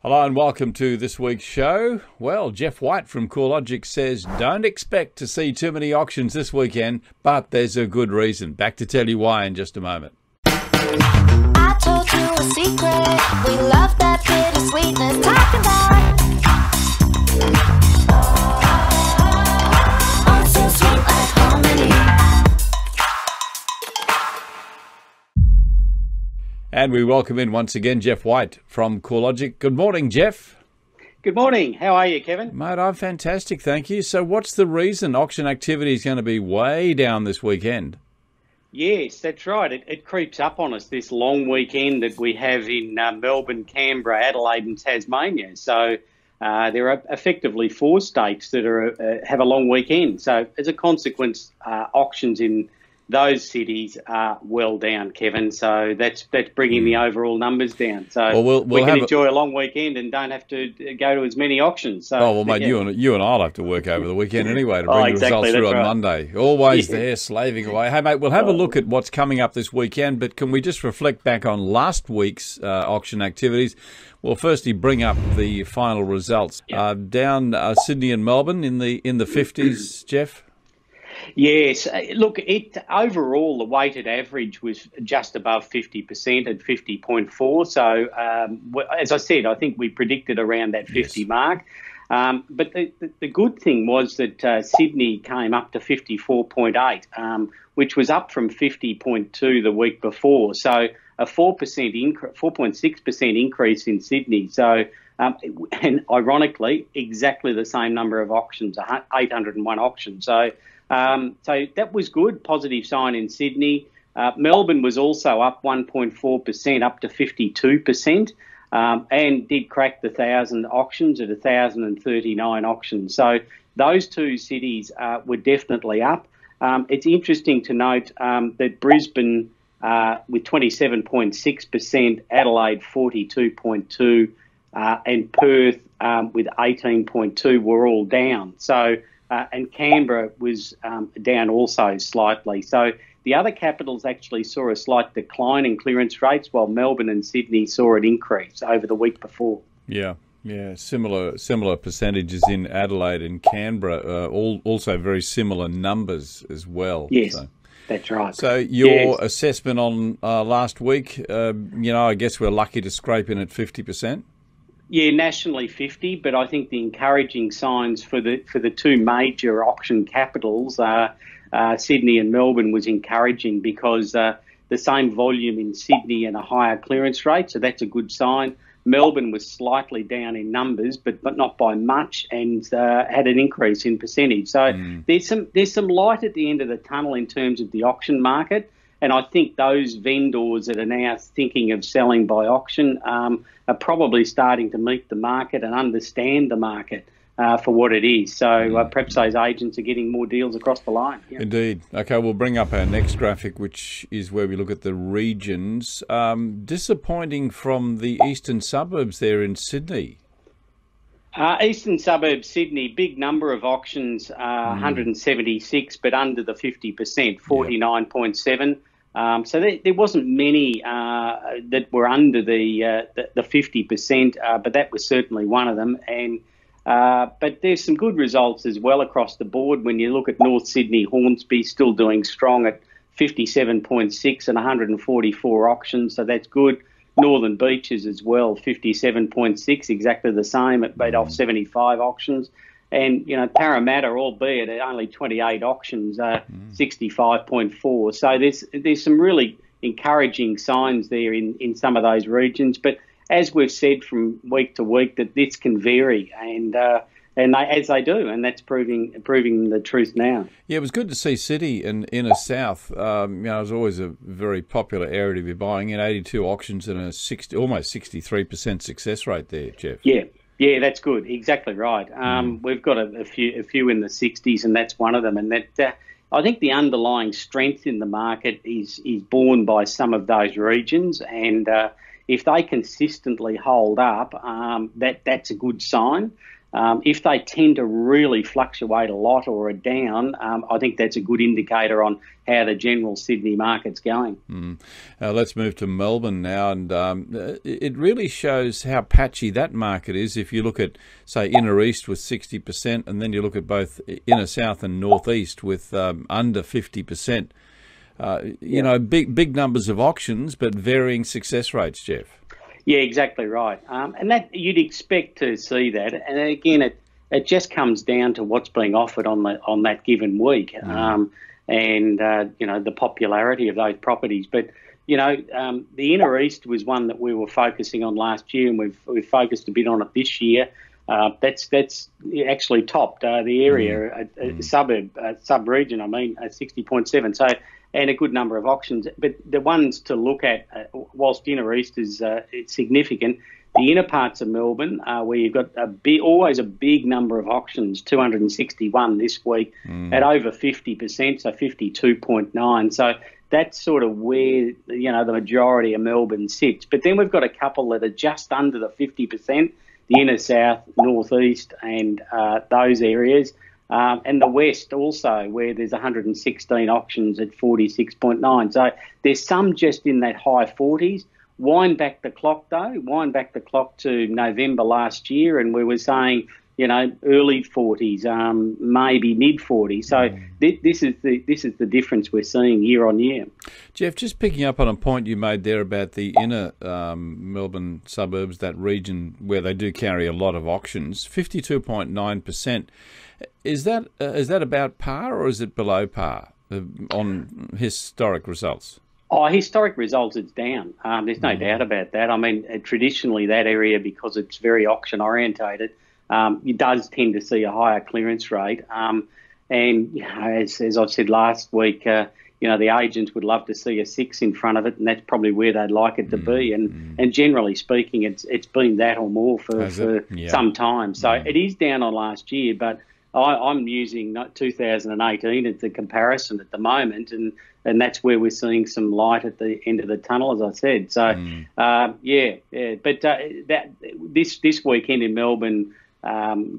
Hello and welcome to this week's show. Well, Geoff White from CoreLogic says don't expect to see too many auctions this weekend, but there's a good reason. Back to tell you why in just a moment. I told you a secret. We love that bittersweetness. Talking about oh, so sweet like harmony. And we welcome in once again Geoff White from CoreLogic. Good morning, Geoff. Good morning. How are you, Kevin? Mate, I'm fantastic, thank you. So what's the reason auction activity is going to be way down this weekend? Yes, that's right. It creeps up on us, this long weekend that we have in Melbourne, Canberra, Adelaide and Tasmania. So there are effectively 4 states that have a long weekend. So as a consequence, auctions in those cities are well down, Kevin. So that's bringing the overall numbers down. So we'll we can enjoy a long weekend and don't have to go to as many auctions. So, oh, well, mate, yeah. you and I'll have to work over the weekend anyway to bring the results through on Monday. Always there, slaving away. Hey, mate, we'll have a look at what's coming up this weekend, but can we just reflect back on last week's auction activities? We'll firstly bring up the final results. Down Sydney and Melbourne in the 50s, Geoff? Yes. Look, overall, the weighted average was just above 50% at 50.4. So, as I said, I think we predicted around that 50 mark. But the good thing was that Sydney came up to 54.8, which was up from 50.2 the week before. So a 4.6% increase in Sydney. So, and ironically, exactly the same number of auctions, 801 auctions. So that was good, positive sign in Sydney. Melbourne was also up 1.4%, up to 52%, and did crack the 1,000 auctions at 1,039 auctions. So those 2 cities were definitely up. It's interesting to note that Brisbane with 27.6%, Adelaide 42.2%, and Perth with 18.2% were all down. So and Canberra was down also slightly. So the other capitals actually saw a slight decline in clearance rates, while Melbourne and Sydney saw an increase over the week before. Yeah, similar percentages in Adelaide and Canberra. Also very similar numbers as well. Yes. So. That's right. So your assessment on last week, I guess we're lucky to scrape in at 50%. Yeah, nationally 50, but I think the encouraging signs for the 2 major auction capitals, Sydney and Melbourne, was encouraging because the same volume in Sydney and a higher clearance rate, so that's a good sign. Melbourne was slightly down in numbers, but not by much, and had an increase in percentage. So there's some light at the end of the tunnel in terms of the auction market. And I think those vendors that are now thinking of selling by auction are probably starting to meet the market and understand the market for what it is. So perhaps those agents are getting more deals across the line. Yeah. Indeed. Okay, we'll bring up our next graphic, which is where we look at the regions. Disappointing from the eastern suburbs there in Sydney. Eastern suburbs, Sydney, big number of auctions, 176, but under the 50%, 49.7. So there wasn't many that were under the 50%, but that was certainly one of them. And but there's some good results as well across the board. When you look at North Sydney, Hornsby still doing strong at 57.6 and 144 auctions, so that's good. Northern Beaches as well, 57.6, exactly the same, at made off 75 auctions. And, Parramatta, albeit at only 28 auctions, 65.4. So there's some really encouraging signs there in some of those regions. But as we've said from week to week, that this can vary, and as they do, and that's proving the truth now. Yeah, it was good to see City and Inner South. It was always a very popular area to be buying in. 82 auctions and almost 63% success rate there, Geoff. Yeah, that's good. Exactly right. We've got a few in the 60s, and that's one of them. And that I think the underlying strength in the market is borne by some of those regions, and if they consistently hold up, that's a good sign. If they tend to really fluctuate a lot or are down, I think that's a good indicator on how the general Sydney market's going. Let's move to Melbourne now, and it really shows how patchy that market is. If you look at, say, inner east with 60%, and then you look at both inner south and northeast with under 50%. You know, big numbers of auctions, but varying success rates, Geoff. Yeah, exactly right. And that you'd expect to see that. And again, it just comes down to what's being offered on that given week, and you know, the popularity of those properties. But you know, the inner east was one that we were focusing on last year, and we've focused a bit on it this year. That's actually topped the area, sub-region. I mean, 60.7. So. And a good number of auctions. But the ones to look at, whilst inner east is it's significant, the inner parts of Melbourne, where you've got always a big number of auctions, 261 this week, at over 50%, so 52.9. So that's sort of where, you know, the majority of Melbourne sits. But then we've got a couple that are just under the 50%, the inner south, northeast, and those areas. And the West also, where there's 116 auctions at 46.9. So there's some just in that high 40s. Wind back the clock, though. Wind back the clock to November last year, and we were saying, you know, early 40s, maybe mid 40s. So this is the difference we're seeing year on year. Geoff, just picking up on a point you made there about the inner Melbourne suburbs, that region where they do carry a lot of auctions, 52.9%. Is that about par, or is it below par on historic results? Oh, historic results, it's down. There's no doubt about that. I mean, traditionally that area, because it's very auction orientated, it does tend to see a higher clearance rate. And you know, as I've said last week, you know, the agents would love to see a 6 in front of it, and that's probably where they'd like it to be. And generally speaking, it's been that or more for some time. So it is down on last year, but I'm using 2018 as the comparison at the moment, and that's where we're seeing some light at the end of the tunnel, as I said. So, But that this weekend in Melbourne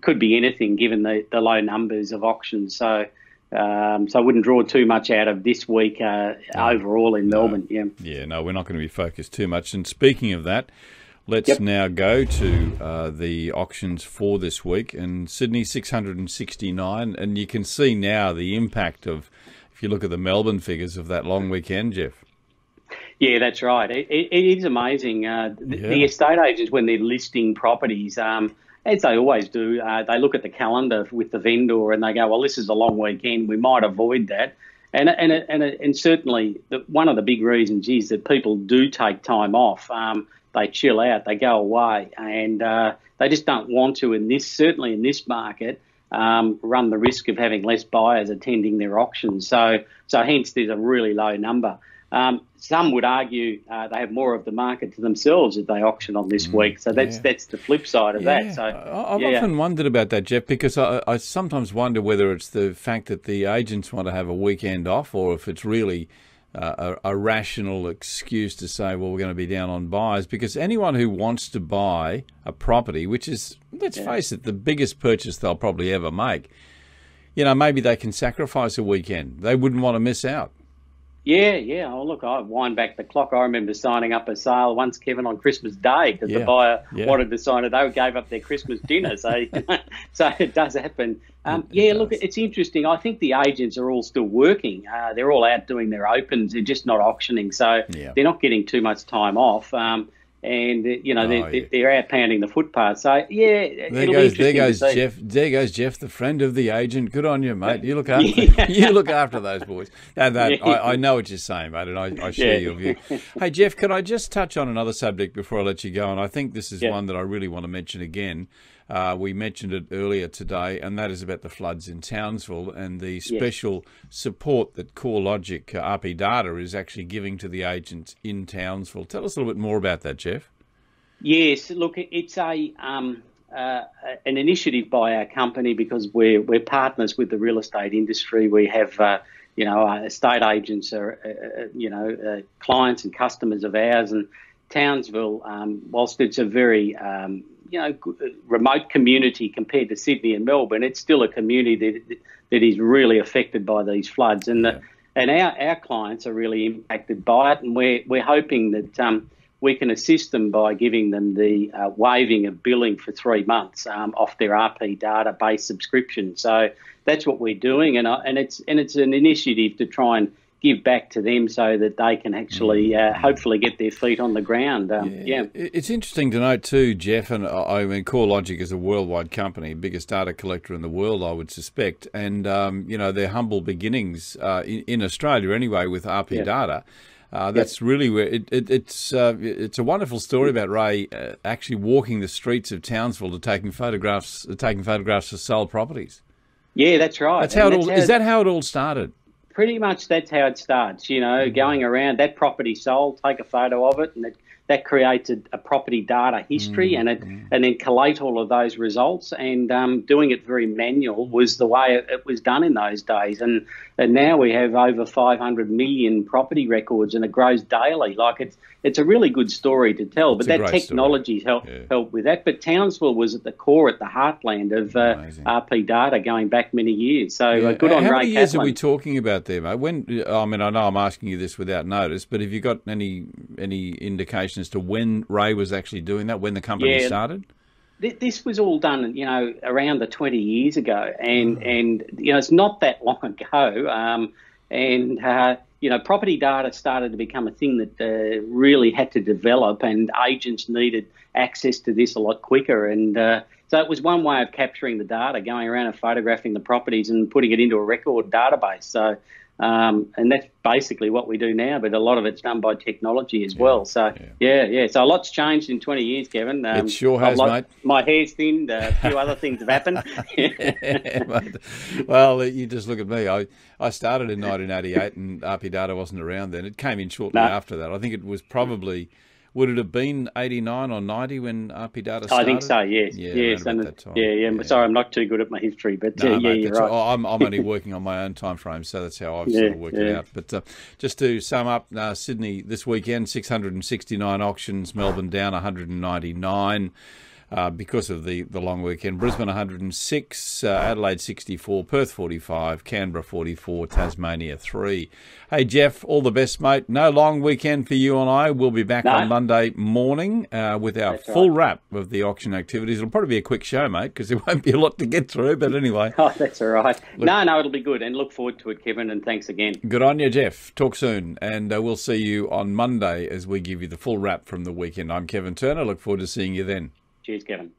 could be anything, given the low numbers of auctions. So I wouldn't draw too much out of this week overall in Melbourne. No, we're not going to be focused too much. And speaking of that, let's now go to the auctions for this week. And Sydney, 669. And you can see now the impact of, if you look at the Melbourne figures, of that long weekend, Geoff. Yeah, that's right. It is amazing. The estate agents, when they're listing properties, as they always do, they look at the calendar with the vendor and they go, well, this is a long weekend, we might avoid that. And certainly one of the big reasons is that people do take time off. They chill out, they go away, and they just don't want to, certainly in this market, run the risk of having less buyers attending their auctions. So hence there's a really low number. Some would argue they have more of the market to themselves if they auction on this week. So that's the flip side of that. So I've often wondered about that, Geoff, because I sometimes wonder whether it's the fact that the agents want to have a weekend off, or if it's really a rational excuse to say, well, we're going to be down on buyers. Because anyone who wants to buy a property, which is, let's face it, the biggest purchase they'll probably ever make, you know, maybe they can sacrifice a weekend. They wouldn't want to miss out. Yeah. Oh, look, I wind back the clock. I remember signing up a sale once, Kevin, on Christmas Day, because the buyer wanted to sign it. They gave up their Christmas dinner. So it does happen. Look, it's interesting. I think the agents are all still working. They're all out doing their opens. They're just not auctioning. So they're not getting too much time off. And they're out pounding the footpath. So there goes Geoff. There goes Geoff, the friend of the agent. Good on you, mate. You look after you look after those boys. I know what you're saying, mate, and I share your view. Hey, Geoff, can I just touch on another subject before I let you go? And I think this is one that I really want to mention again. We mentioned it earlier today, and that is about the floods in Townsville and the special support that CoreLogic RP Data is actually giving to the agents in Townsville. Tell us a little bit more about that, Geoff. Yes, look, it's an initiative by our company, because we're partners with the real estate industry. We have estate agents are clients and customers of ours, and Townsville, whilst it's a very remote community compared to Sydney and Melbourne. It's still a community that is really affected by these floods, and our clients are really impacted by it, and we're hoping that we can assist them by giving them the waiving of billing for 3 months off their RP database subscription. So that's what we're doing, and it's an initiative to try and give back to them so that they can actually hopefully get their feet on the ground. It's interesting to note too, Geoff, and I mean CoreLogic is a worldwide company, biggest data collector in the world, I would suspect, and their humble beginnings in Australia anyway with RP data. That's really where it's a wonderful story about Ray actually walking the streets of Townsville taking photographs of sold properties. Yeah, that's right. Is that how it all started? Pretty much that's how it starts, going around, that property sold, take a photo of it, and that creates a property data history and then collate all of those results, and doing it very manual was the way it was done in those days. And now we have over 500 million property records, and it grows daily. Like it's a really good story to tell, but that technology's helped with that. But Townsville was at the core, at the heartland of RP data going back many years. So good on Ray. How many years are we talking about there, mate? I know I'm asking you this without notice, but have you got any indication as to when Ray was actually doing that, when the company started? This was all done, around the 20 years ago, and it's not that long ago. Property data started to become a thing that really had to develop, and agents needed access to this a lot quicker. And so it was one way of capturing the data, going around and photographing the properties and putting it into a record database. So. And that's basically what we do now, but a lot of it's done by technology as well. So, So a lot's changed in 20 years, Kevin. It sure has, mate. My hair's thinned. A few other things have happened. Well, you just look at me. I started in 1988 and RP data wasn't around then. It came in shortly after that. I think it was probably... Would it have been 89 or 90 when RP data started? I think so, yes. Yes. Sorry, I'm not too good at my history, but mate, you're right. I'm only working on my own time frame, so that's how I've sort of worked it out. But just to sum up, Sydney this weekend, 669 auctions, Melbourne down 199. Because of the long weekend. Brisbane 106, Adelaide 64, Perth 45, Canberra 44, Tasmania 3. Hey, Geoff, all the best, mate. No long weekend for you and I. We'll be back on Monday morning with our full wrap of the auction activities. It'll probably be a quick show, mate, because there won't be a lot to get through, but anyway. Oh, that's all right. No, it'll be good, and look forward to it, Kevin, and thanks again. Good on you, Geoff. Talk soon, and we'll see you on Monday as we give you the full wrap from the weekend. I'm Kevin Turner. Look forward to seeing you then. Cheers, Kevin.